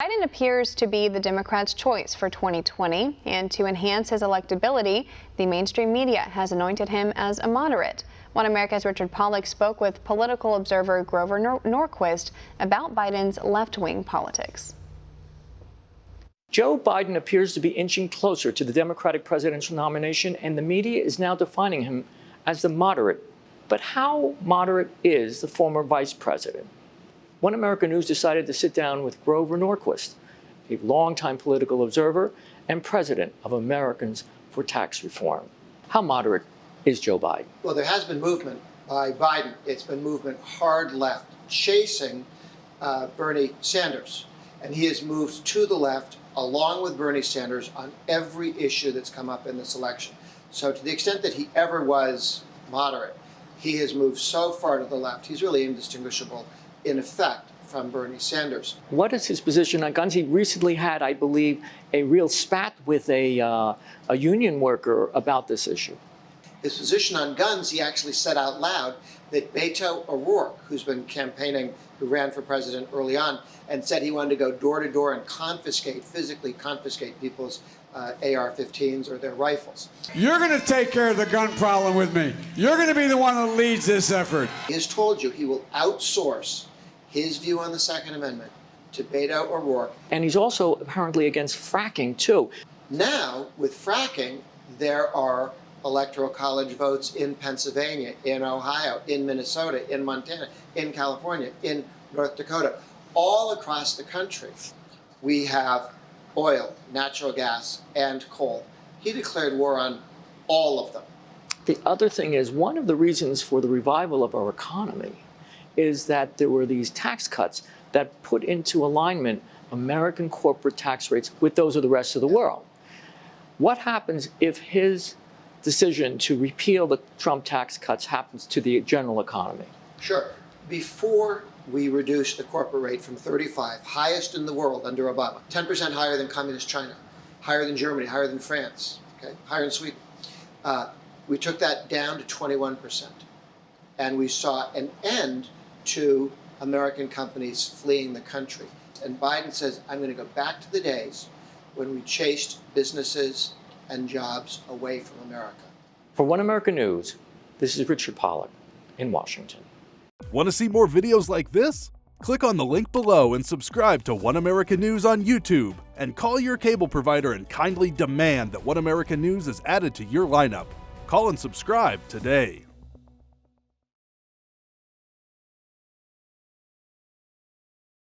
Biden appears to be the Democrats' choice for 2020, and to enhance his electability, the mainstream media has anointed him as a moderate. One America's Richard Pollock spoke with political observer Grover Norquist about Biden's left-wing politics. Joe Biden appears to be inching closer to the Democratic presidential nomination, and the media is now defining him as the moderate. But how moderate is the former vice president? One America News decided to sit down with Grover Norquist, a longtime political observer and president of Americans for Tax Reform. How moderate is Joe Biden? Well, there has been movement by Biden. It's been movement hard left, chasing Bernie Sanders. And he has moved to the left along with Bernie Sanders on every issue that's come up in this election. So to the extent that he ever was moderate, he has moved so far to the left, he's really indistinguishable in effect from Bernie Sanders. What is his position on guns? He recently had, I believe, a real spat with a union worker about this issue. His position on guns, he actually said out loud that Beto O'Rourke, who's been campaigning, who ran for president early on, and said he wanted to go door to door and physically confiscate people's AR-15s or their rifles. You're going to take care of the gun problem with me. You're going to be the one that leads this effort. He has told you he will outsource his view on the Second Amendment to Beto O'Rourke. And he's also apparently against fracking, too. Now, with fracking, there are electoral college votes in Pennsylvania, in Ohio, in Minnesota, in Montana, in California, in North Dakota, all across the country. We have oil, natural gas, and coal. He declared war on all of them. The other thing is, one of the reasons for the revival of our economy is that there were these tax cuts that put into alignment American corporate tax rates with those of the rest of the world. What happens if his decision to repeal the Trump tax cuts happens to the general economy? Sure. Before we reduced the corporate rate from 35, highest in the world under Obama, 10% higher than communist China, higher than Germany, higher than France, okay, higher than Sweden. We took that down to 21%. And we saw an end to American companies fleeing the country. And Biden says, I'm going to go back to the days when we chased businesses and jobs away from America. For One America News, this is Richard Pollock in Washington. Want to see more videos like this? Click on the link below and subscribe to One America News on YouTube, and call your cable provider and kindly demand that One America News is added to your lineup. Call and subscribe today.